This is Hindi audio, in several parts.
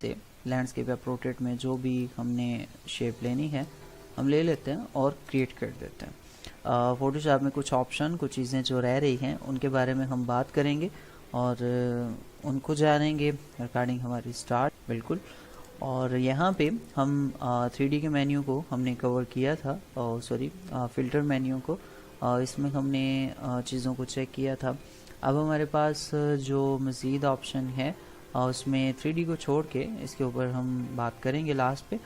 से लैंडस्केप या पोर्ट्रेट में जो भी हमने शेप लेनी है हम ले लेते हैं और क्रिएट कर देते हैं। फोटोशॉप में कुछ ऑप्शन, कुछ चीज़ें जो रह रही हैं उनके बारे में हम बात करेंगे और उनको जानेंगे रिगार्डिंग हमारी स्टार्ट। बिल्कुल। और यहाँ पे हम 3D के मेन्यू को हमने कवर किया था, सॉरी फ़िल्टर मेन्यू को, इसमें हमने चीज़ों को चेक किया था। अब हमारे पास जो मज़ीद ऑप्शन है उसमें 3D को छोड़ के इसके ऊपर हम बात करेंगे लास्ट पे।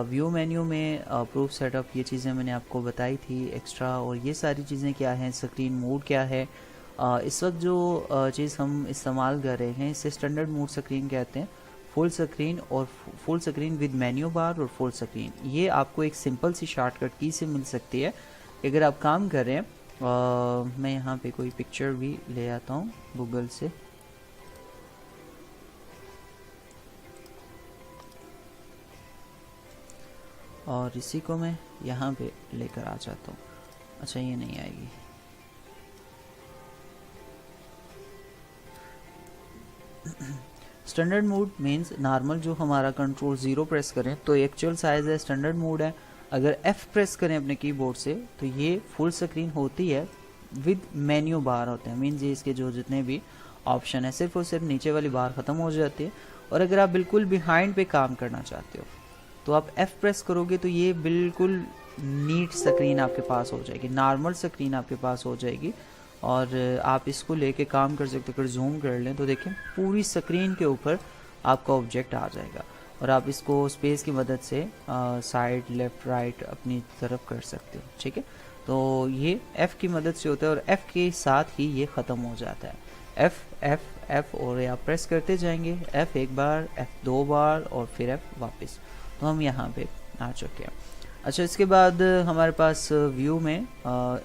व्यू मेन्यू में प्रूफ सेटअप, ये चीज़ें मैंने आपको बताई थी एक्स्ट्रा, और ये सारी चीज़ें क्या हैं, स्क्रीन मोड क्या है। इस वक्त जो चीज़ हम इस्तेमाल कर रहे हैं इसे स्टैंडर्ड मोड स्क्रीन कहते हैं। फुल स्क्रीन और full screen with menu bar और फुल स्क्रीन, ये आपको एक सिंपल सी शॉर्टकट की से मिल सकती है अगर आप काम कर रहे हैं। मैं यहाँ पे कोई पिक्चर भी ले आता हूँ गूगल से। और इसी को मैं यहाँ पे लेकर आ जाता हूँ। अच्छा, ये नहीं आएगी। स्टैंडर्ड मोड मीन्स नॉर्मल, जो हमारा कंट्रोल 0 प्रेस करें तो एक्चुअल साइज है, स्टैंडर्ड मोड है। अगर F प्रेस करें अपने कीबोर्ड से तो ये फुल स्क्रीन होती है विद मेन्यू बार होते हैं। मीन्स ये इसके जो जितने भी ऑप्शन है सिर्फ और सिर्फ नीचे वाली बार ख़त्म हो जाती है। और अगर आप बिल्कुल बिहाइंड पे काम करना चाहते हो तो आप F प्रेस करोगे तो ये बिल्कुल नीट स्क्रीन आपके पास हो जाएगी, नॉर्मल स्क्रीन आपके पास हो जाएगी और आप इसको लेके काम कर सकते हो। अगर जूम कर लें तो देखें पूरी स्क्रीन के ऊपर आपका ऑब्जेक्ट आ जाएगा और आप इसको स्पेस की मदद से साइड, लेफ्ट, राइट अपनी तरफ कर सकते हो। ठीक है, तो ये F की मदद से होता है और F के साथ ही ये ख़त्म हो जाता है। F F F और आप प्रेस करते जाएंगे, F एक बार, F 2 बार और फिर F वापस। तो हम यहाँ पे आ चुके हैं। अच्छा, इसके बाद हमारे पास व्यू में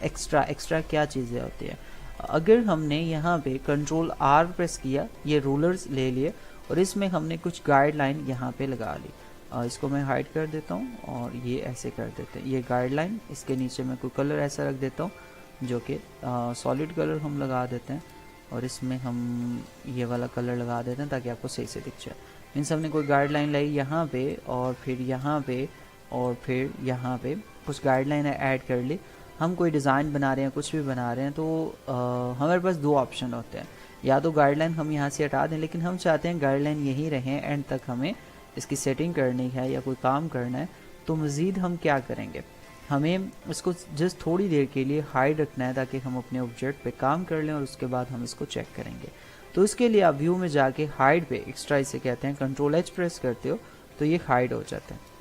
एक्स्ट्रा क्या चीज़ें होती हैं। अगर हमने यहाँ पे कंट्रोल R प्रेस किया, ये रूलर्स ले लिए और इसमें हमने कुछ गाइडलाइन यहाँ पे लगा ली। इसको मैं हाइड कर देता हूँ और ये ऐसे कर देते हैं, ये गाइडलाइन। इसके नीचे मैं कोई कलर ऐसा रख देता हूँ जो कि सॉलिड कलर हम लगा देते हैं और इसमें हम ये वाला कलर लगा देते हैं ताकि आपको सही से दिख जाए। मीन्स हमने कोई गाइडलाइन लाई यहाँ पे और फिर यहाँ पे और फिर यहाँ पे कुछ गाइडलाइन ऐड कर ली। हम कोई डिज़ाइन बना रहे हैं, कुछ भी बना रहे हैं तो हमारे पास दो ऑप्शन होते हैं। या तो गाइडलाइन हम यहाँ से हटा दें, लेकिन हम चाहते हैं गाइडलाइन यहीं रहें, एंड तक हमें इसकी सेटिंग करनी है या कोई काम करना है। तो मज़ीद हम क्या करेंगे, हमें इसको जस्ट थोड़ी देर के लिए हाइड रखना है ताकि हम अपने ऑब्जेक्ट पे काम कर लें और उसके बाद हम इसको चेक करेंगे। तो इसके लिए आप व्यू में जाके हाइड पे, एक्स्ट्रा इसे कहते हैं, कंट्रोल H प्रेस करते हो तो ये हाइड हो जाता है।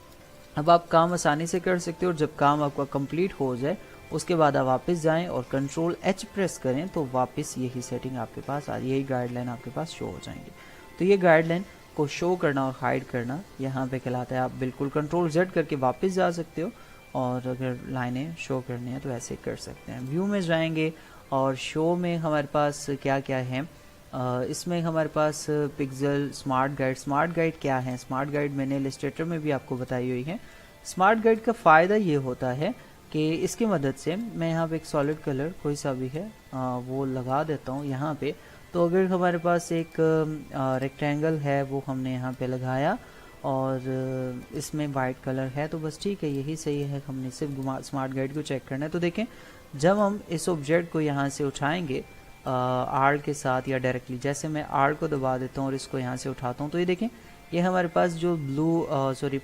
अब आप काम आसानी से कर सकते हो और जब काम आपका कंप्लीट हो जाए उसके बाद आप वापस जाएं और कंट्रोल H प्रेस करें तो वापस यही सेटिंग आपके पास आ रही, यही गाइडलाइन आपके पास शो हो जाएंगी। तो ये गाइडलाइन को शो करना और हाइड करना यहाँ पे कहलाता है। आप बिल्कुल कंट्रोल Z करके वापस जा सकते हो और अगर लाइनें शो करनी है तो ऐसे कर सकते हैं। व्यू में जाएंगे और शो में हमारे पास क्या क्या है, इसमें हमारे पास पिक्सल, स्मार्ट गाइड क्या है। स्मार्ट गाइड मैंने इलस्ट्रेटर में भी आपको बताई हुई है। स्मार्ट गाइड का फ़ायदा ये होता है कि इसकी मदद से मैं यहाँ पे एक सॉलिड कलर कोई सा भी है वो लगा देता हूँ यहाँ पे। तो अगर हमारे पास एक रेक्टेंगल है वो हमने यहाँ पे लगाया और इसमें वाइट कलर है तो बस ठीक है, यही सही है। हमने सिर्फ स्मार्ट गाइड को चेक करना है। तो देखें जब हम इस ऑब्जेक्ट को यहाँ से उठाएंगे R के साथ या डायरेक्टली, जैसे मैं R को दबा देता हूँ और इसको यहाँ से उठाता हूँ तो ये देखें ये हमारे पास जो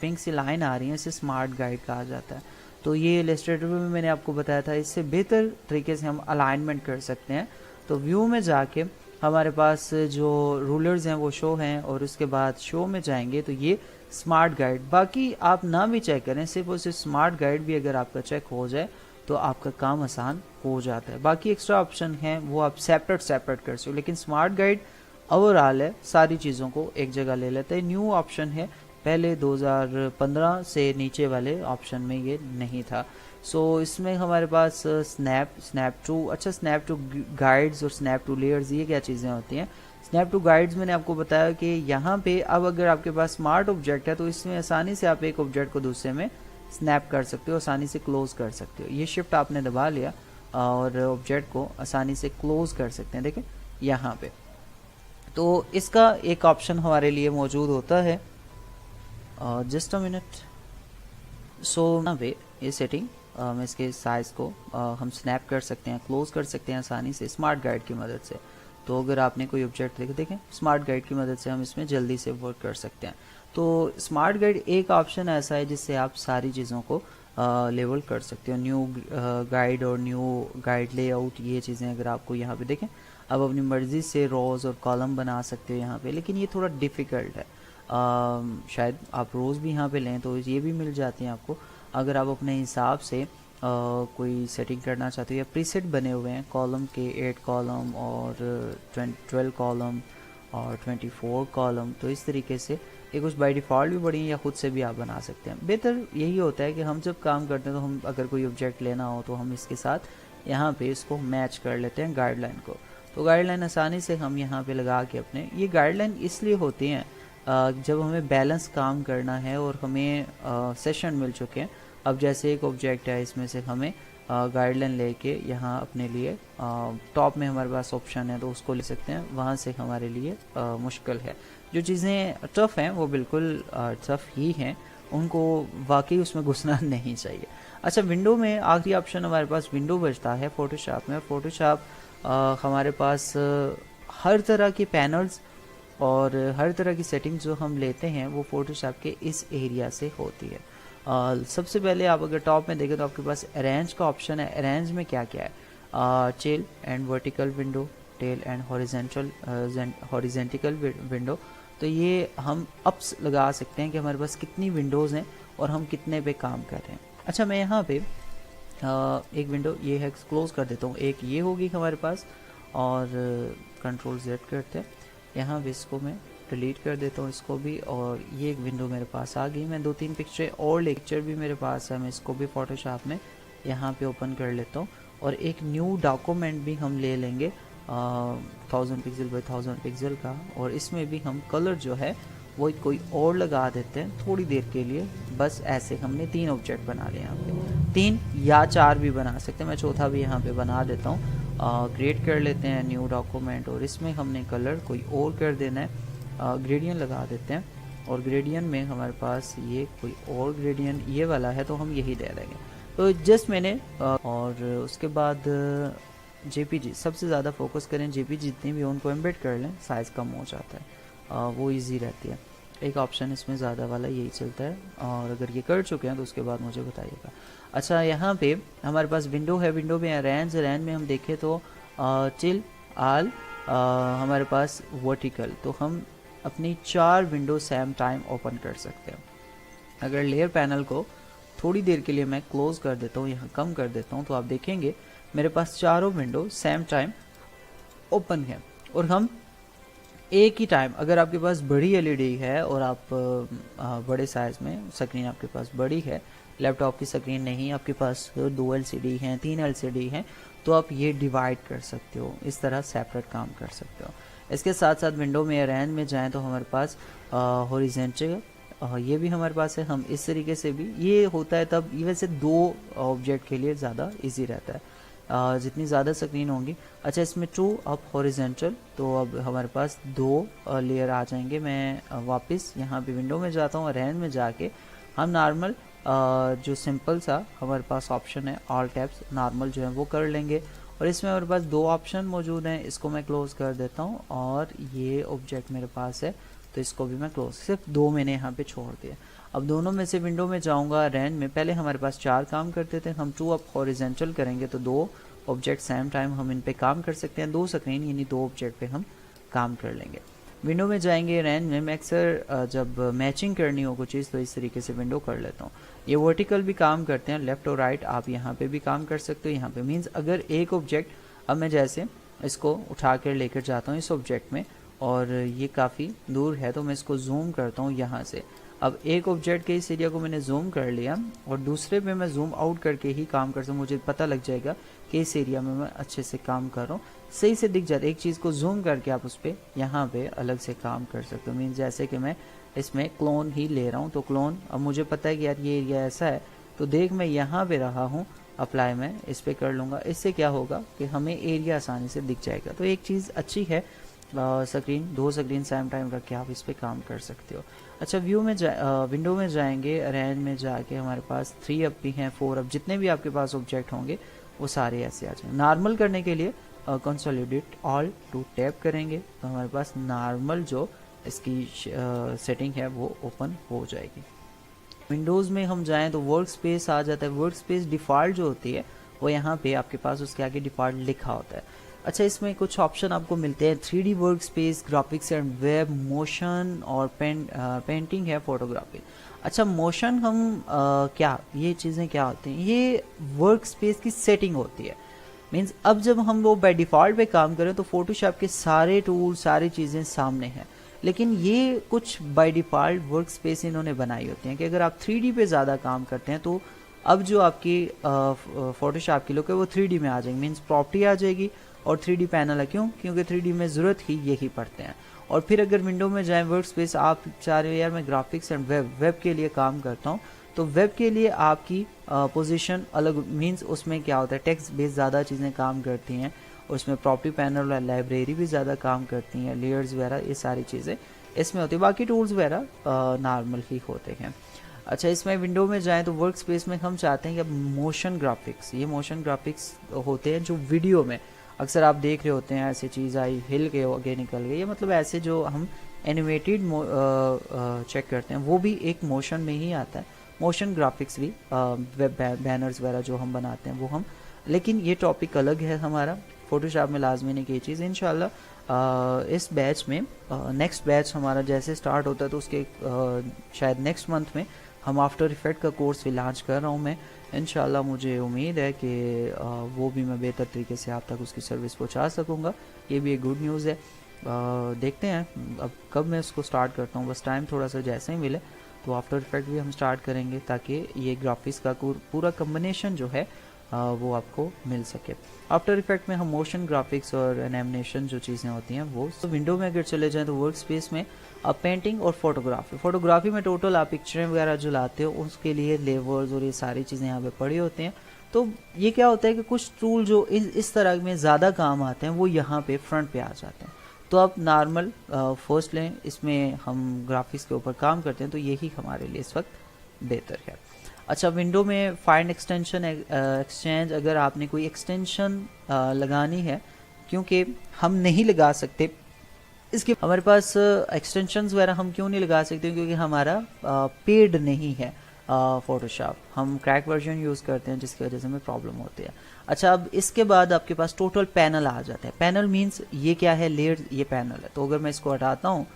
पिंक सी लाइन आ रही है इसे स्मार्ट गाइड कहा जाता है। तो ये इलस्ट्रेटर में मैंने आपको बताया था, इससे बेहतर तरीके से हम अलाइनमेंट कर सकते हैं। तो व्यू में जाके हमारे पास जो रूलर्स हैं वो शो हैं और उसके बाद शो में जाएंगे तो ये स्मार्ट गाइड। बाकी आप ना भी चेक करें, सिर्फ और सिर्फ स्मार्ट गाइड भी अगर आपका चेक हो जाए तो आपका काम आसान हो जाता है। बाकी एक्स्ट्रा ऑप्शन हैं वो आप सेपरेट कर सकते हो, लेकिन स्मार्ट गाइड ओवरऑल है, सारी चीज़ों को एक जगह ले लेता है। न्यू ऑप्शन है, पहले 2015 से नीचे वाले ऑप्शन में ये नहीं था। सो इसमें हमारे पास स्नैप टू, अच्छा स्नैप टू गाइड्स और स्नैप टू लेयर्स, ये क्या चीज़ें होती हैं। स्नैप टू गाइड्स मैंने आपको बताया कि यहाँ पे अब अगर आपके पास स्मार्ट ऑब्जेक्ट है तो इसमें आसानी से आप एक ऑब्जेक्ट को दूसरे में स्नैप कर सकते हो, आसानी से क्लोज कर सकते हो। ये शिफ्ट आपने दबा लिया और ऑब्जेक्ट को आसानी से क्लोज कर सकते हैं, देखें यहाँ पे। तो इसका एक ऑप्शन हमारे लिए मौजूद होता है जस्ट अ मिनट। सो यहाँ पे ये सेटिंग हम इसके साइज़ को हम स्नैप कर सकते हैं, क्लोज कर सकते हैं आसानी से स्मार्ट गाइड की मदद से। तो अगर आपने कोई ऑब्जेक्ट देखें स्मार्ट गाइड की मदद से हम इसमें जल्दी से वर्क कर सकते हैं। तो स्मार्ट गाइड एक ऑप्शन ऐसा है जिससे आप सारी चीज़ों को लेवल कर सकते हो। न्यू गाइड और न्यू गाइड लेआउट, ये चीज़ें अगर आपको यहाँ पे देखें, आप अपनी मर्ज़ी से रोज़ और कॉलम बना सकते हो यहाँ पे, लेकिन ये थोड़ा डिफ़िकल्ट है। शायद आप रोज़ भी यहाँ पे लें तो ये भी मिल जाती हैं आपको। अगर आप अपने हिसाब से कोई सेटिंग करना चाहते हो, या प्रीसेट बने हुए हैं कॉलम के 8 कॉलम और 12 कॉलम और 24 कॉलम, तो इस तरीके से ये कुछ बाय डिफ़ॉल्ट भी बड़ी हैं या खुद से भी आप बना सकते हैं। बेहतर यही होता है कि हम जब काम करते हैं तो हम अगर कोई ऑब्जेक्ट लेना हो तो हम इसके साथ यहाँ पे इसको मैच कर लेते हैं गाइडलाइन को। तो गाइडलाइन आसानी से हम यहाँ पे लगा के अपने, ये गाइडलाइन इसलिए होती हैं जब हमें बैलेंस काम करना है और हमें सेशन मिल चुके हैं। अब जैसे एक ऑब्जेक्ट है, इसमें से हमें गाइडलाइन लेके यहाँ अपने लिए टॉप में हमारे पास ऑप्शन है तो उसको ले सकते हैं, वहाँ से हमारे लिए मुश्किल है। जो चीज़ें टफ़ हैं वो बिल्कुल टफ़ ही हैं, उनको वाकई उसमें घुसना नहीं चाहिए। अच्छा, विंडो में आखिरी ऑप्शन हमारे पास विंडो बचता है फ़ोटोशॉप में। और फ़ोटोशॉप हमारे पास हर तरह के पैनल्स और हर तरह की सेटिंग्स जो हम लेते हैं वो फ़ोटोशॉप के इस एरिया से होती है। सबसे पहले आप अगर टॉप में देखें तो आपके पास अरेंज का ऑप्शन है। अरेंज में क्या क्या है? Tile and vertical window, tile and horizontal window. तो ये हम अप्स लगा सकते हैं कि हमारे पास कितनी विंडोज़ हैं और हम कितने पे काम कर रहे हैं। अच्छा, मैं यहाँ पे एक विंडो ये है क्लोज कर देता हूँ, एक ये होगी हमारे पास, और कंट्रोल Z करते हैं, यहाँ पे इसको मैं डिलीट कर देता हूँ इसको भी, और ये एक विंडो मेरे पास आ गई। मैं 2-3 पिक्चर और लेक्चर भी मेरे पास है, मैं इसको भी फोटोशॉप में यहाँ पे ओपन कर लेता हूँ। और एक न्यू डॉक्यूमेंट भी हम ले लेंगे 1000 पिक्सल बाई 1000 पिक्सल का, और इसमें भी हम कलर जो है वो कोई और लगा देते हैं थोड़ी देर के लिए। बस ऐसे हमने 3 ऑब्जेक्ट बना लिए यहाँ पे, 3 या 4 भी बना सकते हैं, मैं चौथा भी यहाँ पे बना देता हूँ। क्रिएट कर लेते हैं न्यू डॉक्यूमेंट, और इसमें हमने कलर कोई और कर देना है, ग्रेडियंट लगा देते हैं। और ग्रेडियंट में हमारे पास ये कोई और ग्रेडियंट ये वाला है तो हम यही दे देंगे। तो जस्ट मैंने और उसके बाद जेपीजी सबसे ज़्यादा फोकस करें, जेपीजी जितनी भी हो उनको एम्बेड कर लें, साइज़ कम हो जाता है, वो इजी रहती है। एक ऑप्शन इसमें ज़्यादा वाला यही चलता है, और अगर ये कर चुके हैं तो उसके बाद मुझे बताइएगा। अच्छा, यहाँ पे हमारे पास विंडो है, विंडो में रेंज में हम देखें तो टिल आल हमारे पास वर्टिकल, तो हम अपनी 4 विंडो सेम टाइम ओपन कर सकते हैं। अगर लेयर पैनल को थोड़ी देर के लिए मैं क्लोज कर देता हूँ, यहाँ कम कर देता हूँ, तो आप देखेंगे मेरे पास चारों विंडो सेम टाइम ओपन है। और हम एक ही टाइम, अगर आपके पास बड़ी एलईडी है और आप बड़े साइज में स्क्रीन आपके पास बड़ी है, लैपटॉप की स्क्रीन नहीं, आपके पास 2 एलसीडी हैं, 3 एलसीडी हैं, तो आप ये डिवाइड कर सकते हो, इस तरह सेपरेट काम कर सकते हो। इसके साथ साथ विंडो में रेंज में जाएं तो हमारे पास हॉरिजॉन्टल ये भी हमारे पास है। हम इस तरीके से भी, ये होता है तब ये वैसे 2 ऑब्जेक्ट के लिए ज़्यादा इजी रहता है, जितनी ज़्यादा स्क्रीन होंगी। अच्छा, इसमें 2 अब हॉरिजॉन्टल, तो अब हमारे पास 2 लेयर आ जाएंगे। मैं वापस यहाँ पे विंडो में जाता हूँ, रेंज में जाके हम नॉर्मल जो सिंपल सा हमारे पास ऑप्शन है ऑल टैब्स नॉर्मल जो है वो कर लेंगे। और इसमें हमारे पास 2 ऑप्शन मौजूद हैं, इसको मैं क्लोज कर देता हूँ, और ये ऑब्जेक्ट मेरे पास है तो इसको भी मैं क्लोज, सिर्फ 2 मैंने यहाँ पे छोड़ दिया। अब दोनों में से विंडो में जाऊँगा, रेंज में पहले हमारे पास 4 काम करते थे, हम 2 अब हॉरिजॉन्टल करेंगे तो 2 ऑब्जेक्ट सेम टाइम हम इन पे काम कर सकते हैं, 2 स्क्रीन यानी 2 ऑब्जेक्ट पे हम काम कर लेंगे। विंडो में जाएंगे, रेंज में मैं अक्सर जब मैचिंग करनी हो कुछ चीज़ तो इस तरीके से विंडो कर लेता हूँ। ये वर्टिकल भी काम करते हैं, लेफ्ट और राइट आप यहाँ पे भी काम कर सकते हो। यहाँ पे मीन्स अगर एक ऑब्जेक्ट, अब मैं जैसे इसको उठा कर लेकर जाता हूँ इस ऑब्जेक्ट में, और ये काफ़ी दूर है तो मैं इसको जूम करता हूँ यहाँ से। अब एक ऑब्जेक्ट के इस एरिया को मैंने जूम कर लिया, और दूसरे पे मैं जूम आउट करके ही काम करता हूँ, मुझे पता लग जाएगा कि इस एरिया में मैं अच्छे से काम कर रहा हूँ, सही से दिख जाता है। एक चीज़ को जूम करके आप उस पर यहाँ पे अलग से काम कर सकते हो। मीन जैसे कि मैं इसमें क्लोन ही ले रहा हूँ, तो क्लोन, अब मुझे पता है कि यार ये एरिया ऐसा है, तो देख मैं यहाँ पे रहा हूँ, अप्लाई मैं इस पर कर लूँगा। इससे क्या होगा कि हमें एरिया आसानी से दिख जाएगा। तो एक चीज़ अच्छी है स्क्रीन, 2 स्क्रीन सेम टाइम रख के आप इस पे काम कर सकते हो। अच्छा विंडो में जाएंगे, अरेंज में जाके हमारे पास 3 अप भी हैं, 4 अप, जितने भी आपके पास ऑब्जेक्ट होंगे वो सारे ऐसे आ जाएंगे। नॉर्मल करने के लिए कंसोलिडेट ऑल टू टैप करेंगे तो हमारे पास नॉर्मल जो इसकी सेटिंग है वो ओपन हो जाएगी। विंडोज़ में हम जाएं तो वर्क स्पेस आ जाता है। वर्क स्पेस डिफ़ॉल्ट जो होती है वो यहाँ पे आपके पास उसके आगे डिफ़ॉल्ट लिखा होता है। अच्छा, इसमें कुछ ऑप्शन आपको मिलते हैं, 3D work space, graphics and web, motion और पेंटिंग है, फोटोग्राफी। अच्छा, मोशन हम क्या, ये चीज़ें क्या होती हैं, ये वर्क स्पेस की सेटिंग होती है। मीन्स अब जब हम वो बाय डिफ़ॉल्ट पे काम करें तो फोटोशॉप के सारे टूल, सारी चीज़ें सामने हैं, लेकिन ये कुछ बाय डिफ़ॉल्ट वर्क स्पेस इन्होंने बनाई होती हैं कि अगर आप 3D पे ज़्यादा काम करते हैं तो अब जो आपकी फोटोशॉप की लुक है वो 3D में आ जाएगी, मीन्स प्रॉपर्टी आ जाएगी और 3D पैनल है। क्यों? क्योंकि 3D में ज़रूरत ही यही पड़ते हैं। और फिर अगर विंडो में जाएं वर्क स्पेस, आप चाह रहे हो यार मैं ग्राफिक्स एंड वेब के लिए काम करता हूँ, तो वेब के लिए आपकी पोजीशन अलग, मींस उसमें क्या होता है, टेक्स्ट बेस ज़्यादा चीज़ें काम करती हैं, उसमें प्रॉपर्टी पैनल और लाइब्रेरी भी ज़्यादा काम करती हैं, लेयर्स वगैरह ये सारी चीज़ें इसमें होती है, बाकी टूल्स वगैरह नॉर्मल ही होते हैं। अच्छा, इसमें विंडो में जाएं तो वर्क स्पेस में हम चाहते हैं कि अब मोशन ग्राफिक्स, ये मोशन ग्राफिक्स होते हैं जो वीडियो में अक्सर आप देख रहे होते हैं, ऐसी चीज़ आई हिल के आगे निकल गई, मतलब ऐसे जो हम एनिमेटेड चेक करते हैं वो भी एक मोशन में ही आता है। मोशन ग्राफिक्स भी वेब बैनर्स वगैरह जो हम बनाते हैं वो हम, लेकिन ये टॉपिक अलग है हमारा, फोटोशॉप में लाजमी नहीं की चीज़। इंशाल्लाह इस बैच में नेक्स्ट बैच हमारा जैसे स्टार्ट होता है तो उसके शायद नेक्स्ट मंथ में हम आफ्टर इफेक्ट का कोर्स भी लॉन्च कर रहा हूँ मैं। इंशाल्लाह मुझे उम्मीद है कि वो भी मैं बेहतर तरीके से आप तक उसकी सर्विस पहुँचा सकूँगा, ये भी एक गुड न्यूज़ है। देखते हैं अब कब मैं उसको स्टार्ट करता हूँ, बस टाइम थोड़ा सा जैसे ही मिले तो आफ्टर इफेक्ट भी हम स्टार्ट करेंगे ताकि ये ग्राफिक्स का पूरा कम्बिनेशन जो है वो आपको मिल सके। आफ्टर इफेक्ट में हम मोशन ग्राफिक्स और एनिमेशन जो चीज़ें होती हैं वो, तो विंडो में अगर चले जाएं तो वर्क स्पेस में अब पेंटिंग और फोटोग्राफी में टोटल आप पिक्चरें वगैरह जो लाते हो उसके लिए लेवर्स और ये सारी चीज़ें यहाँ पे पड़ी होती हैं। तो ये क्या होता है कि कुछ टूल जो इस तरह में ज़्यादा काम आते हैं वो यहाँ पे फ्रंट पे आ जाते हैं। तो आप नॉर्मल फर्स्ट लें, इसमें हम ग्राफिक्स के ऊपर काम करते हैं तो यही हमारे लिए इस वक्त बेहतर है। अच्छा, विंडो में फाइंड एक्सटेंशन एक्सचेंज, अगर आपने कोई एक्सटेंशन लगानी है, क्योंकि हम नहीं लगा सकते इसके, हमारे पास एक्सटेंशंस वगैरह हम क्यों नहीं लगा सकते, क्योंकि हमारा पेड नहीं है फोटोशॉप, हम क्रैक वर्जन यूज़ करते हैं जिसकी वजह से हमें प्रॉब्लम होती है। अच्छा, अब इसके बाद आपके पास टोटल पैनल आ जाता है। पैनल मीन्स ये क्या है, लेयर, ये पैनल है। तो अगर मैं इसको हटाता हूँ,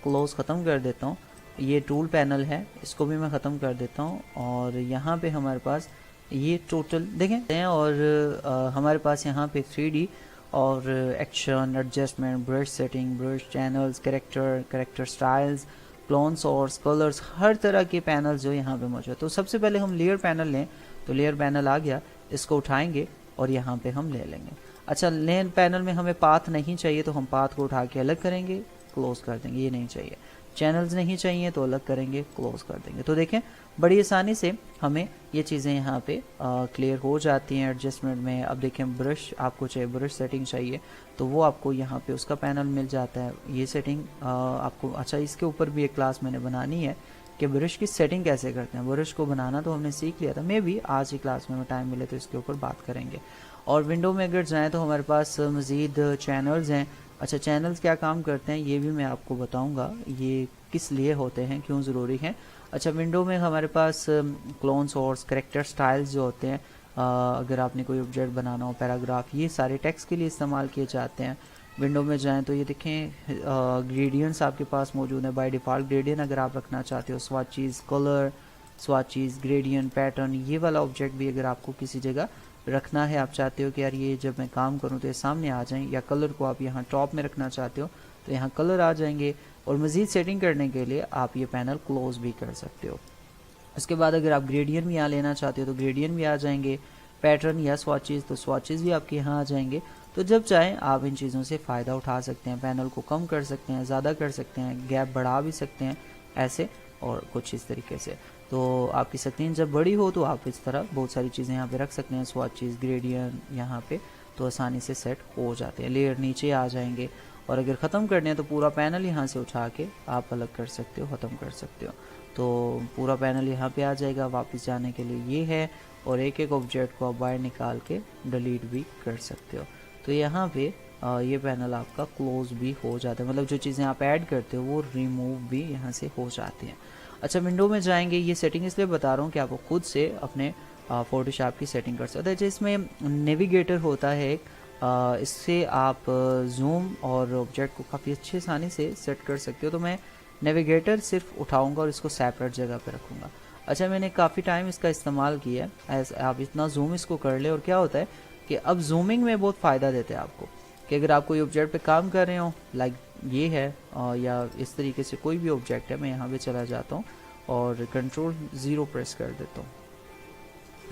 क्लोज ख़त्म कर देता हूँ, ये टूल पैनल है, इसको भी मैं ख़त्म कर देता हूँ और यहाँ पे हमारे पास ये टोटल देखें और हमारे पास यहाँ पे 3D और action, adjustment, brush setting, brush channels, character styles, clones और कलर्स, हर तरह के पैनल जो यहाँ पे मौजूद है। तो सबसे पहले हम लेयर पैनल लें, तो लेयर पैनल आ गया, इसको उठाएंगे और यहाँ पे हम ले लेंगे। अच्छा, लेयर पैनल में हमें पाथ नहीं चाहिए तो हम पाथ को उठा के अलग करेंगे, क्लोज कर देंगे, ये नहीं चाहिए। चैनल्स नहीं चाहिए तो अलग करेंगे, क्लोज कर देंगे। तो देखें बड़ी आसानी से हमें ये चीज़ें यहाँ पे क्लियर हो जाती हैं एडजस्टमेंट में। अब देखें ब्रश आपको चाहिए, ब्रश सेटिंग चाहिए तो वो आपको यहाँ पे उसका पैनल मिल जाता है, ये सेटिंग आपको। अच्छा, इसके ऊपर भी एक क्लास मैंने बनानी है कि ब्रश की सेटिंग कैसे करते हैं। ब्रश को बनाना तो हमने सीख लिया था, मे भी आज की क्लास में टाइम मिले तो इसके ऊपर बात करेंगे। और विंडो में अगर जाएँ तो हमारे पास मज़ीद चैनल्स हैं। अच्छा, चैनल्स क्या काम करते हैं ये भी मैं आपको बताऊंगा, ये किस लिए होते हैं, क्यों ज़रूरी हैं। अच्छा, विंडो में हमारे पास क्लोन सोर्स, कैरेक्टर स्टाइल्स जो होते हैं, अगर आपने कोई ऑब्जेक्ट बनाना हो, पैराग्राफ, ये सारे टेक्स्ट के लिए इस्तेमाल किए जाते हैं। विंडो में जाएं तो ये देखें ग्रेडियंट्स आपके पास मौजूद है, बाय डिफ़ॉल्ट ग्रेडियंट अगर आप रखना चाहते हो, swatches, colour, swatches, gradient, pattern, ये वाला ऑब्जेक्ट भी अगर आपको किसी जगह रखना है, आप चाहते हो कि यार ये जब मैं काम करूं तो ये सामने आ जाएं, या कलर को आप यहाँ टॉप में रखना चाहते हो तो यहाँ कलर आ जाएंगे। और मज़ीद सेटिंग करने के लिए आप ये पैनल क्लोज भी कर सकते हो। उसके बाद अगर आप ग्रेडियंट भी यहाँ लेना चाहते हो तो ग्रेडियंट भी आ जाएंगे, पैटर्न या स्वाचेस तो स्वाचेस भी आपके यहाँ आ जाएंगे। तो जब चाहें आप इन चीज़ों से फ़ायदा उठा सकते हैं, पैनल को कम कर सकते हैं, ज़्यादा कर सकते हैं, गैप बढ़ा भी सकते हैं, ऐसे और कुछ इस तरीके से। तो आपकी स्क्रीन जब बड़ी हो तो आप इस तरह बहुत सारी चीज़ें यहाँ पे रख सकते हैं, स्वाचेस, ग्रेडियंट यहाँ पे, तो आसानी से सेट हो जाते हैं। लेयर नीचे आ जाएंगे और अगर ख़त्म करने हैं तो पूरा पैनल यहाँ से उठा के आप अलग कर सकते हो, ख़त्म कर सकते हो। तो पूरा पैनल यहाँ पे आ जाएगा। वापस जाने के लिए ये है, और एक एक ऑब्जेक्ट को आप बाहर निकाल के डिलीट भी कर सकते हो। तो यहाँ पे ये पैनल आपका क्लोज भी हो जाता है, मतलब जो चीज़ें आप ऐड करते हो वो रिमूव भी यहाँ से हो जाती हैं। अच्छा, विंडो में जाएंगे, ये सेटिंग इसलिए बता रहा हूँ कि आपको खुद से अपने फोटोशॉप की सेटिंग कर सकते हैं। जैसे इसमें नेविगेटर होता है एक, इससे आप जूम और ऑब्जेक्ट को काफ़ी अच्छी आसानी से सेट कर सकते हो। तो मैं नेविगेटर सिर्फ उठाऊंगा और इसको सेपरेट जगह पे रखूँगा। अच्छा, मैंने काफ़ी टाइम इसका इस्तेमाल किया है। आप इतना जूम इसको कर ले, और क्या होता है कि अब जूमिंग में बहुत फ़ायदा देते हैं आपको, कि अगर आप कोई ऑब्जेक्ट पे काम कर रहे हो, लाइक ये है या इस तरीके से कोई भी ऑब्जेक्ट है, मैं यहाँ पे चला जाता हूँ और Ctrl 0 प्रेस कर देता हूँ।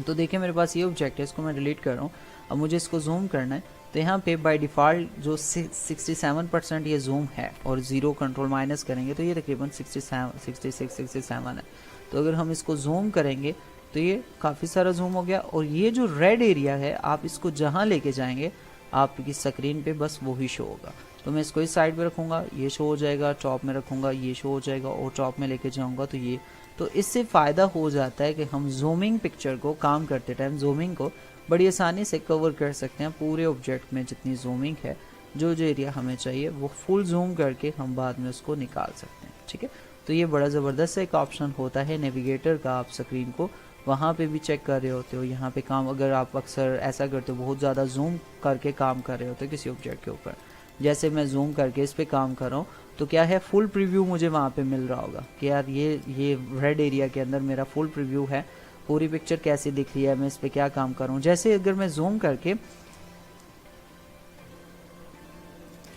तो देखिए मेरे पास ये ऑब्जेक्ट है, इसको मैं डिलीट कर रहा हूँ। अब मुझे इसको जूम करना है, तो यहाँ पे बाय डिफ़ॉल्ट जो 67% ये जूम है, और 0 कंट्रोल माइनस करेंगे तो ये तकरीबन 67 है। तो अगर हम इसको जूम करेंगे तो ये काफ़ी सारा जूम हो गया, और ये जो रेड एरिया है आप इसको जहाँ लेके जाएंगे आपकी स्क्रीन पे बस वो ही शो होगा। तो मैं इसको इस साइड पे रखूँगा, ये शो हो जाएगा, टॉप में रखूँगा, ये शो हो जाएगा, और टॉप में लेके जाऊँगा तो ये। तो इससे फ़ायदा हो जाता है कि हम जूमिंग पिक्चर को काम करते टाइम जूमिंग को बड़ी आसानी से कवर कर सकते हैं। पूरे ऑब्जेक्ट में जितनी जूमिंग है, जो जो एरिया हमें चाहिए वो फुल जूम करके हम बाद में उसको निकाल सकते हैं। ठीक है, तो ये बड़ा ज़बरदस्त एक ऑप्शन होता है नेविगेटर का। आप स्क्रीन को वहाँ पे भी चेक कर रहे होते हो, यहाँ पे काम, अगर आप अक्सर ऐसा करते हो बहुत ज़्यादा जूम करके काम कर रहे होते हो किसी ऑब्जेक्ट के ऊपर, जैसे मैं जूम करके इस पे काम कर रहा हूँ, तो क्या है फुल प्रीव्यू मुझे वहाँ पे मिल रहा होगा कि यार ये रेड एरिया के अंदर मेरा फुल प्रीव्यू है, पूरी पिक्चर कैसी दिख रही है, मैं इस पे क्या काम कर रहा हूँ। जैसे अगर मैं जूम करके,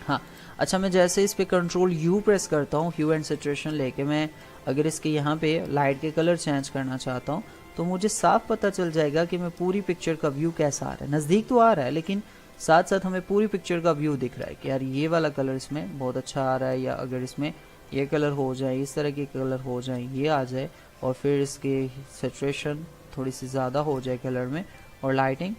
हाँ अच्छा, मैं जैसे इस पे Ctrl U प्रेस करता हूँ, ह्यू एंड सैचुरेशन लेके, मैं अगर इसके यहाँ पे लाइट के कलर चेंज करना चाहता हूँ तो मुझे साफ पता चल जाएगा कि मैं पूरी पिक्चर का व्यू कैसा आ रहा है। नज़दीक तो आ रहा है, लेकिन साथ साथ हमें पूरी पिक्चर का व्यू दिख रहा है कि यार ये वाला कलर इसमें बहुत अच्छा आ रहा है, या अगर इसमें ये कलर हो जाए, इस तरह के कलर हो जाए, ये आ जाए, और फिर इसके सैचुरेशन थोड़ी सी ज़्यादा हो जाए कलर में, और लाइटिंग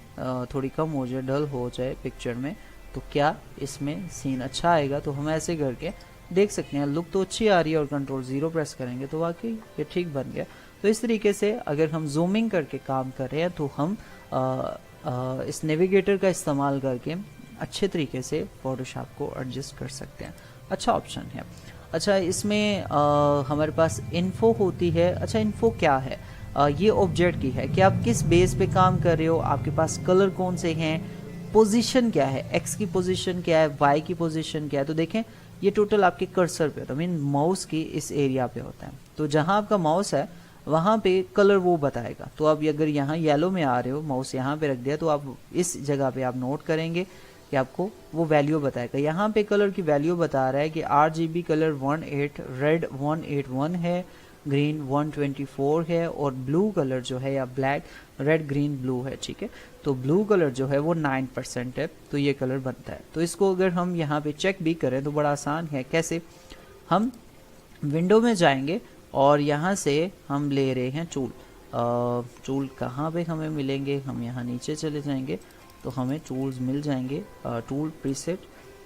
थोड़ी कम हो जाए, डल हो जाए पिक्चर में, तो क्या इसमें सीन अच्छा आएगा। तो हम ऐसे करके देख सकते हैं, लुक तो अच्छी आ रही है, और Ctrl 0 प्रेस करेंगे तो वाकई ये ठीक बन गया। तो इस तरीके से अगर हम जूमिंग करके काम कर रहे हैं तो हम इस नेविगेटर का इस्तेमाल करके अच्छे तरीके से फोटोशॉप को एडजस्ट कर सकते हैं। अच्छा ऑप्शन है। अच्छा, इसमें हमारे पास इन्फो होती है। अच्छा, इन्फो क्या है? ये ऑब्जेक्ट की है कि आप किस बेस पे काम कर रहे हो, आपके पास कलर कौन से हैं, पोजीशन क्या है, एक्स की पोजीशन क्या है, वाई की पोजीशन क्या है। तो देखें ये टोटल आपके कर्सर पे होता है, मीन माउस की इस एरिया पे होता है। तो जहां आपका माउस है वहां पे कलर वो बताएगा। तो आप अगर यहाँ येलो में आ रहे हो, माउस यहाँ पे रख दिया, तो आप इस जगह पे आप नोट करेंगे कि आपको वो वैल्यू बताएगा। यहाँ पे कलर की वैल्यू बता रहा है कि RGB कलर 18, रेड 181 है, ग्रीन 124 है, और ब्लू कलर जो है या ब्लैक, रेड ग्रीन ब्लू है। ठीक है, तो ब्लू कलर जो है वो 9% है, तो ये कलर बनता है। तो इसको अगर हम यहाँ पे चेक भी करें तो बड़ा आसान है। कैसे? हम विंडो में जाएंगे और यहाँ से हम ले रहे हैं टूल। टूल कहाँ पे हमें मिलेंगे? हम यहाँ नीचे चले जाएंगे तो हमें टूल्स मिल जाएंगे, टूल प्रीसेट।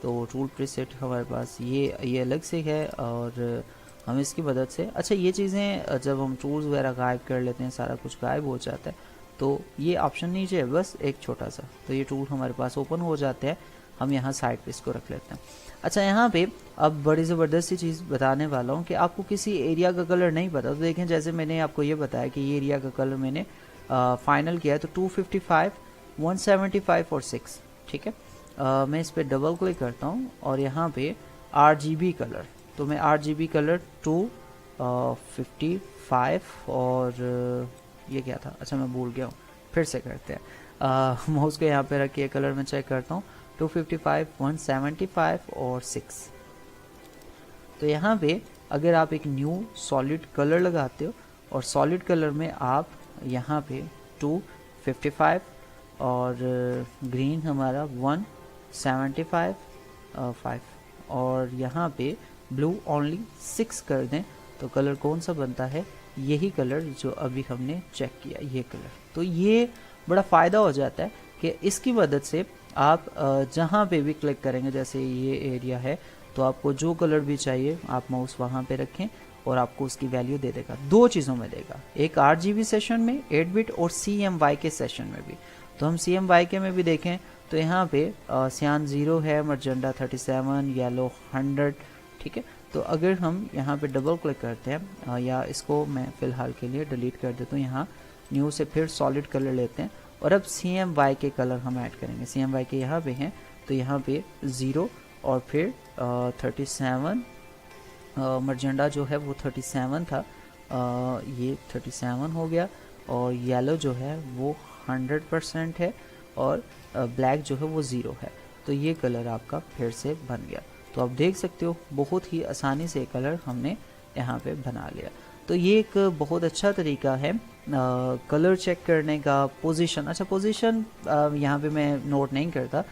तो टूल प्रीसेट हमारे पास ये अलग से है, और हम इसकी मदद से, अच्छा ये चीज़ें जब हम टूल्स वगैरह गायब कर लेते हैं, सारा कुछ गायब हो जाता है, तो ये ऑप्शन नीचे है बस एक छोटा सा, तो ये टूल हमारे पास ओपन हो जाते हैं। हम यहाँ साइड पे इसको रख लेते हैं। अच्छा, यहाँ पे अब बड़ी ज़बरदस्त सी चीज़ बताने वाला हूँ कि आपको किसी एरिया का कलर नहीं पता, तो देखें जैसे मैंने आपको ये बताया कि ये एरिया का कलर मैंने फाइनल किया है, तो 255, 175 और 6। ठीक है, मैं इस पर डबल क्लिक करता हूँ और यहाँ पे RGB कलर, तो मैं RGB कलर 255 और ये क्या था, अच्छा मैं भूल गया हूँ, फिर से करते हैं। माउस को यहाँ पे रखिए, कलर में चेक करता हूँ, 255, 175 और 6। तो यहाँ पे अगर आप एक न्यू सॉलिड कलर लगाते हो और सॉलिड कलर में आप यहाँ पे 255 और ग्रीन हमारा 175 5 और यहाँ पे ब्लू ओनली 6 कर दें, तो कलर कौन सा बनता है? यही कलर जो अभी हमने चेक किया, ये कलर। तो ये बड़ा फ़ायदा हो जाता है कि इसकी मदद से आप जहाँ पे भी क्लिक करेंगे, जैसे ये एरिया है, तो आपको जो कलर भी चाहिए आप माउस वहाँ पे रखें और आपको उसकी वैल्यू दे देगा। दो चीज़ों में देगा, एक RGB सेशन में 8 बिट और CMYK सेशन में भी। तो हम CMYK में भी देखें तो यहाँ पे सियान 0 है, मर्जेंडा 37, येलो 100, ठीक है। तो अगर हम यहाँ पे डबल क्लिक करते हैं या इसको मैं फ़िलहाल के लिए डिलीट कर देता हूँ, यहाँ न्यू से फिर सॉलिड कलर लेते हैं और अब CMYK कलर हम ऐड करेंगे। CMYK यहाँ पे हैं तो यहाँ पे 0 और फिर 37, मर्जेंडा जो है वो 37 था, ये 37 हो गया और येलो जो है वो 100% है और ब्लैक जो है वो 0 है। तो ये कलर आपका फिर से बन गया। तो आप देख सकते हो बहुत ही आसानी से कलर हमने यहाँ पे बना लिया। तो ये एक बहुत अच्छा तरीका है कलर चेक करने का। पोजीशन, अच्छा पोजीशन यहाँ पे मैं नोट नहीं करता,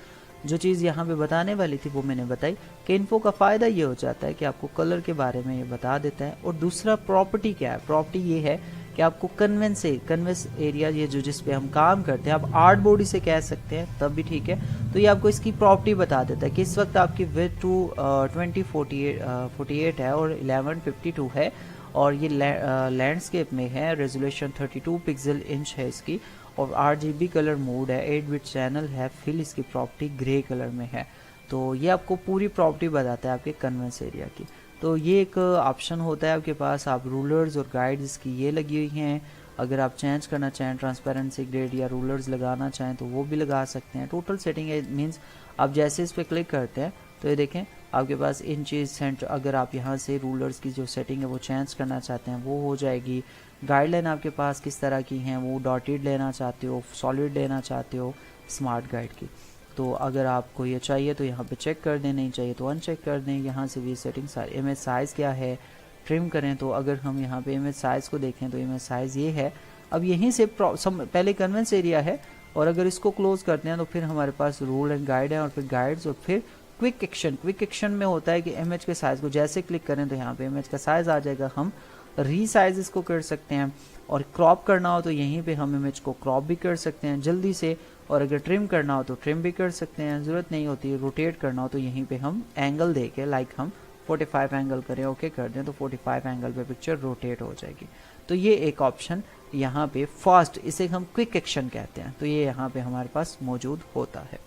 जो चीज़ यहाँ पे बताने वाली थी वो मैंने बताई कि इन्फो का फ़ायदा ये हो जाता है कि आपको कलर के बारे में ये बता देता है। और दूसरा प्रॉपर्टी क्या है, प्रॉपर्टी ये है कि आपको कन्वेंस एरिया, ये जो जिस पे हम काम करते हैं, आप आर्ट बॉडी से कह सकते हैं तब भी ठीक है। तो ये आपको इसकी प्रॉपर्टी बता देता है कि इस वक्त आपकी विड्थ 2048 है और 1152 है और ये लैंडस्केप में है, रेजोल्यूशन 32 पिक्सल इंच है इसकी और RGB कलर मोड है, 8 बिट चैनल है, फिल इसकी प्रॉपर्टी ग्रे कलर में है। तो ये आपको पूरी प्रॉपर्टी बताता है आपके कन्वेंस एरिया की। तो ये एक ऑप्शन होता है आपके पास, आप रूलर्स और गाइड्स इसकी ये लगी हुई हैं। अगर आप चेंज करना चाहें ट्रांसपेरेंसी ग्रेड या रूलर्स लगाना चाहें तो वो भी लगा सकते हैं। टोटल सेटिंग है, मीन्स आप जैसे इस पर क्लिक करते हैं तो ये देखें आपके पास इंचेस सेंटर, अगर आप यहाँ से रूलर्स की जो सेटिंग है वो चेंज करना चाहते हैं वो हो जाएगी। गाइडलाइन आपके पास किस तरह की हैं, वो डॉटेड लेना चाहते हो, सॉलिड लेना चाहते हो, स्मार्ट गाइड की। तो अगर आपको ये चाहिए तो यहाँ पे चेक कर दें, नहीं चाहिए तो अनचेक कर दें। यहाँ से भी सेटिंग सारी, इमेज साइज़ क्या है, ट्रिम करें तो अगर हम यहाँ पे इमेज साइज़ को देखें तो इमेज साइज़ ये है। अब यहीं से पहले कन्वेंस एरिया है और अगर इसको क्लोज करते हैं तो फिर हमारे पास रूल एंड गाइड है और फिर गाइड्स और फिर क्विक एक्शन। क्विक एक्शन में होता है कि इमेज के साइज़ को जैसे क्लिक करें तो यहाँ पे इमेज का साइज़ आ जाएगा, हम रीसाइज इसको कर सकते हैं और क्रॉप करना हो तो यहीं पे हम इमेज को क्रॉप भी कर सकते हैं जल्दी से, और अगर ट्रिम करना हो तो ट्रिम भी कर सकते हैं, ज़रूरत नहीं होती। रोटेट करना हो तो यहीं पे हम एंगल दे के, लाइक हम 45 एंगल करें, ओके कर दें तो 45 एंगल पे पिक्चर रोटेट हो जाएगी। तो ये एक ऑप्शन यहाँ पे फास्ट, इसे हम क्विक एक्शन कहते हैं, तो ये यहाँ पे हमारे पास मौजूद होता है।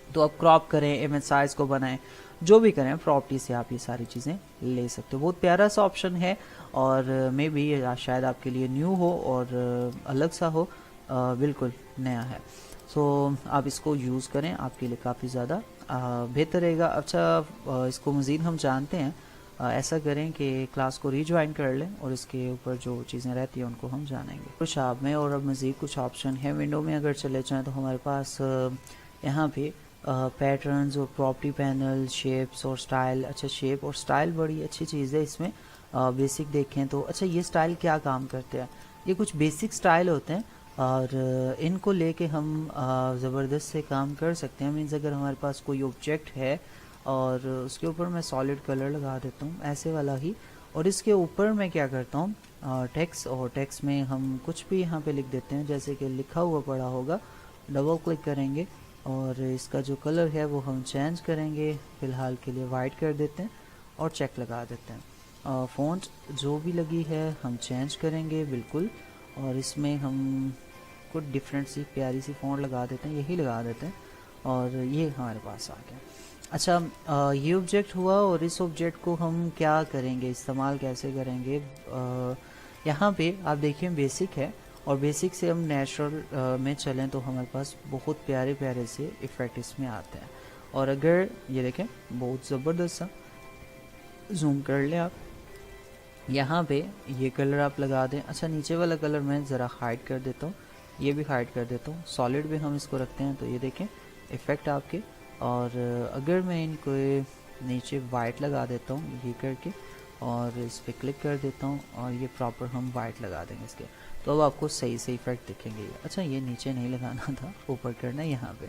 तो आप क्रॉप करें, इमेज साइज को बनाएं, जो भी करें प्रॉपर्टी से आप ये सारी चीज़ें ले सकते हो। बहुत प्यारा सा ऑप्शन है और मे बी शायद आपके लिए न्यू हो और अलग सा हो, बिल्कुल नया है। सो आप इसको यूज़ करें, आपके लिए काफ़ी ज़्यादा बेहतर रहेगा। अच्छा इसको मज़ीद हम जानते हैं, ऐसा करें कि क्लास को रीज्वाइन कर लें और इसके ऊपर जो चीज़ें रहती हैं उनको हम जानेंगे कुछ आप में। और अब मज़ीद कुछ ऑप्शन है विंडो में, अगर चले जाएँ तो हमारे पास यहाँ पे पैटर्न्स और प्रॉपर्टी पैनल, शेप्स और स्टाइल। अच्छा शेप और स्टाइल बड़ी अच्छी चीज़ है इसमें। बेसिक देखें तो अच्छा ये स्टाइल क्या काम करते हैं, ये कुछ बेसिक स्टाइल होते हैं और इनको लेके हम ज़बरदस्त से काम कर सकते हैं। मीन्स अगर हमारे पास कोई ऑब्जेक्ट है और उसके ऊपर मैं सॉलिड कलर लगा देता हूँ ऐसे वाला ही, और इसके ऊपर मैं क्या करता हूँ टेक्स्ट, और टेक्स्ट में हम कुछ भी यहाँ पे लिख देते हैं, जैसे कि लिखा हुआ पड़ा होगा, डबल क्लिक करेंगे और इसका जो कलर है वो हम चेंज करेंगे, फ़िलहाल के लिए वाइट कर देते हैं और चेक लगा देते हैं। फ़ॉन्ट जो भी लगी है हम चेंज करेंगे बिल्कुल, और इसमें हम कुछ डिफरेंट सी प्यारी सी फ़ॉन्ट लगा देते हैं, यही लगा देते हैं और ये हमारे पास आ गया। अच्छा ये ऑब्जेक्ट हुआ और इस ऑब्जेक्ट को हम क्या करेंगे, इस्तेमाल कैसे करेंगे। यहाँ पे आप देखिए बेसिक है और बेसिक से हम नेचुरल में चलें तो हमारे पास बहुत प्यारे प्यारे से इफ़ेक्ट इसमें आते हैं। और अगर ये देखें बहुत ज़बरदस्त सा, जूम कर लें आप, यहाँ पे ये कलर आप लगा दें। अच्छा नीचे वाला कलर मैं ज़रा हाइड कर देता हूँ, ये भी हाइड कर देता हूँ, सॉलिड भी हम इसको रखते हैं तो ये देखें इफ़ेक्ट आपके। और अगर मैं इनको नीचे वाइट लगा देता हूँ ये करके और इस पर क्लिक कर देता हूँ और ये प्रॉपर हम वाइट लगा देंगे इसके, तो अब आपको सही से इफेक्ट दिखेंगे। अच्छा ये नीचे नहीं लगाना था, ऊपर करना है यहाँ पे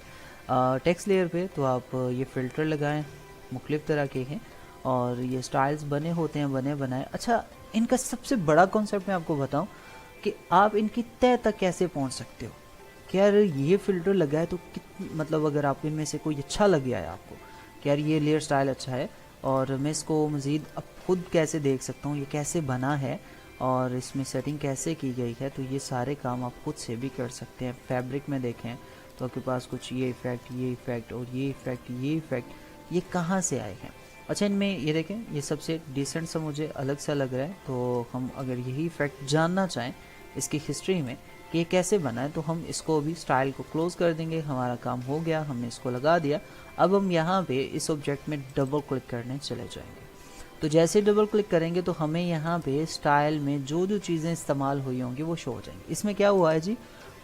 टेक्स्ट लेयर पे। तो आप ये फ़िल्टर लगाएं, मुख्तलिफ़ तरह के हैं और ये स्टाइल्स बने होते हैं, बने बनाए। अच्छा इनका सबसे बड़ा कॉन्सेप्ट मैं आपको बताऊं कि आप इनकी तह तक कैसे पहुंच सकते हो कि यार ये फ़िल्टर लगा है तो मतलब अगर आपको इनमें से कोई अच्छा लग गया है आपको कि यार ये लेयर स्टाइल अच्छा है, और मैं इसको मज़ीद अब खुद कैसे देख सकता हूँ ये कैसे बना है और इसमें सेटिंग कैसे की गई है, तो ये सारे काम आप खुद से भी कर सकते हैं। फैब्रिक में देखें तो आपके पास कुछ ये इफ़ेक्ट और ये इफ़ेक्ट ये कहाँ से आए हैं। अच्छा, इनमें ये देखें ये सबसे डिसेंट सा मुझे अलग सा लग रहा है, तो हम अगर यही इफ़ेक्ट जानना चाहें इसकी हिस्ट्री में कि ये कैसे बना है, तो हम इसको भी स्टाइल को क्लोज़ कर देंगे। हमारा काम हो गया, हमने इसको लगा दिया। अब हम यहाँ पे इस ऑब्जेक्ट में डबल क्लिक करने चले जाएंगे। तो जैसे डबल क्लिक करेंगे तो हमें यहाँ पे स्टाइल में जो जो चीज़ें इस्तेमाल हुई होंगी वो शो हो जाएंगी। इसमें क्या हुआ है जी,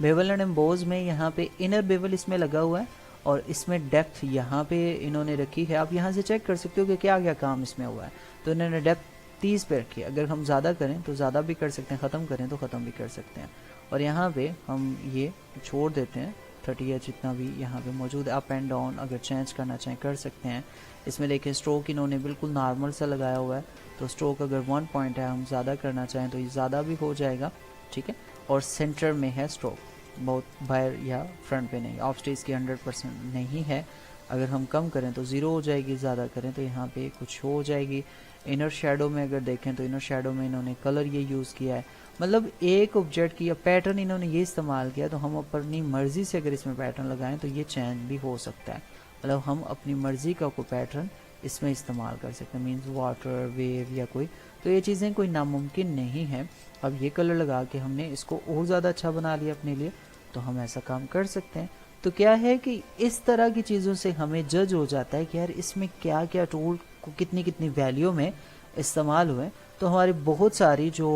बेवल एंड एम्बोज में यहाँ पे इनर बेवल इसमें लगा हुआ है और इसमें डेप्थ यहाँ पे इन्होंने रखी है। आप यहाँ से चेक कर सकते हो कि क्या क्या काम इसमें हुआ है। तो इन्होंने डेप्थ 30 पे रखी है। अगर हम ज़्यादा करें तो ज़्यादा भी कर सकते हैं, ख़त्म करें तो ख़त्म भी कर सकते हैं। और यहाँ पे हम ये छोड़ देते हैं 30 या जितना भी यहाँ पे मौजूद है। अप एंड डाउन अगर चेंज करना चाहें कर सकते हैं। इसमें देखें स्ट्रोक इन्होंने बिल्कुल नॉर्मल सा लगाया हुआ है, तो स्ट्रोक अगर 1 पॉइंट है, हम ज़्यादा करना चाहें तो ये ज़्यादा भी हो जाएगा, ठीक है। और सेंटर में है स्ट्रोक, बहुत बाहर या फ्रंट पे नहीं। ऑफ स्टेज की 100% नहीं है। अगर हम कम करें तो 0 हो जाएगी, ज़्यादा करें तो यहाँ पे कुछ हो जाएगी। इनर शेडो में अगर देखें तो इनर शेडो में इन्होंने कलर ये यूज़ किया है। मतलब एक ऑब्जेक्ट की या पैटर्न इन्होंने ये इस्तेमाल किया, तो हम अपनी मर्ज़ी से अगर इसमें पैटर्न लगाएं तो ये चेंज भी हो सकता है। मतलब हम अपनी मर्ज़ी का कोई पैटर्न इसमें इस्तेमाल कर सकते हैं, मीन्स वाटर वेव या कोई, तो ये चीज़ें कोई नामुमकिन नहीं है। अब ये कलर लगा के हमने इसको और ज़्यादा अच्छा बना लिया अपने लिए, तो हम ऐसा काम कर सकते हैं। तो क्या है कि इस तरह की चीज़ों से हमें जज हो जाता है कि यार इसमें क्या क्या टूल को कितनी कितनी वैल्यू में इस्तेमाल हुए। तो हमारी बहुत सारी जो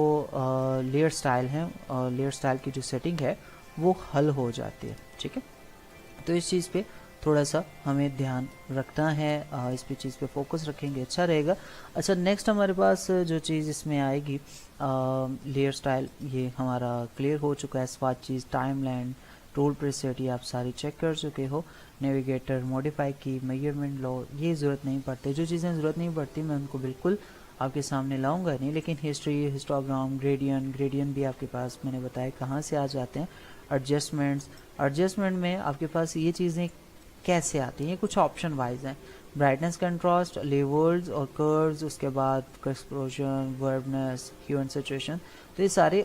लेयर स्टाइल हैं, लेयर स्टाइल की जो सेटिंग है वो हल हो जाती है, ठीक है। तो इस चीज़ पे थोड़ा सा हमें ध्यान रखना है, इस पे चीज़ पे फोकस रखेंगे अच्छा रहेगा। अच्छा, नेक्स्ट हमारे पास जो चीज़ इसमें आएगी लेयर स्टाइल, ये हमारा क्लियर हो चुका है। स्वाट चीज़, टाइमलाइन, टूल प्रीसेट ये आप सारी चेक कर चुके हो। नेविगेटर, मॉडिफाई की, मेजरमेंट लो, ये ज़रूरत नहीं पड़ती। जो चीज़ें ज़रूरत नहीं पड़ती मैं उनको बिल्कुल आपके सामने लाऊंगा नहीं, लेकिन हिस्ट्री, हिस्टोग्राम, ग्रेडियंट भी आपके पास मैंने बताया कहाँ से आ जाते हैं। एडजस्टमेंट में आपके पास ये चीज़ें कैसे आती हैं, कुछ ऑप्शन वाइज हैं। ब्राइटनेस, कंट्रास्ट, लेवल्स और कर्व्स, उसके बाद एक्सप्लोजन, वर्बनेस, ह्यू एंड सैचुरेशन, तो ये सारे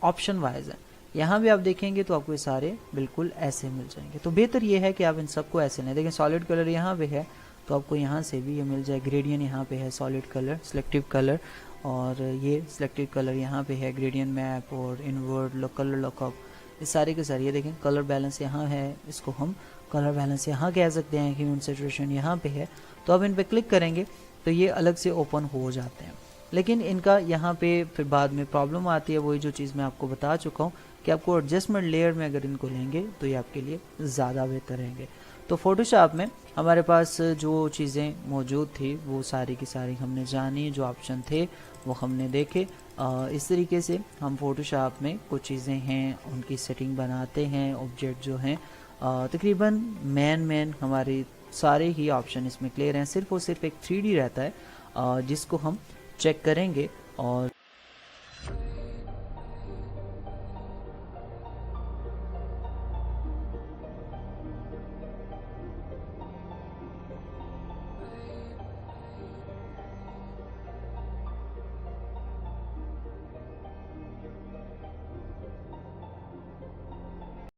ऑप्शन वाइज हैं। यहाँ भी आप देखेंगे तो आपको ये सारे बिल्कुल ऐसे मिल जाएंगे। तो बेहतर ये है कि आप इन सबको ऐसे लें। देखें सॉलिड कलर यहाँ पे है तो आपको यहाँ से भी ये मिल जाए। ग्रेडियंट यहाँ पे है, सॉलिड कलर, सिलेक्टिव कलर, और ये सिलेक्टिव कलर यहाँ पे है, ग्रेडियंट मैप और इनवर्ड कलर लॉकअप, ये सारे के सारे। ये देखें कलर बैलेंस यहाँ है, इसको हम कलर बैलेंस यहाँ कह सकते हैं। ह्यू एंड सैचुरेशन यहाँ पे है। तो अब इन पे क्लिक करेंगे तो ये अलग से ओपन हो जाते हैं, लेकिन इनका यहाँ पे फिर बाद में प्रॉब्लम आती है। वही जो चीज़ मैं आपको बता चुका हूँ कि आपको एडजस्टमेंट लेयर में अगर इनको लेंगे तो ये आपके लिए ज़्यादा बेहतर रहेंगे। तो फोटोशॉप में हमारे पास जो चीज़ें मौजूद थी वो सारी की सारी हमने जानी, जो ऑप्शन थे वो हमने देखे। इस तरीके से हम फोटोशॉप में कुछ चीज़ें हैं उनकी सेटिंग बनाते हैं। ऑब्जेक्ट जो हैं तकरीबन मेन हमारे सारे ही ऑप्शन इसमें क्लियर हैं। सिर्फ और सिर्फ एक 3D रहता है जिसको हम चेक करेंगे और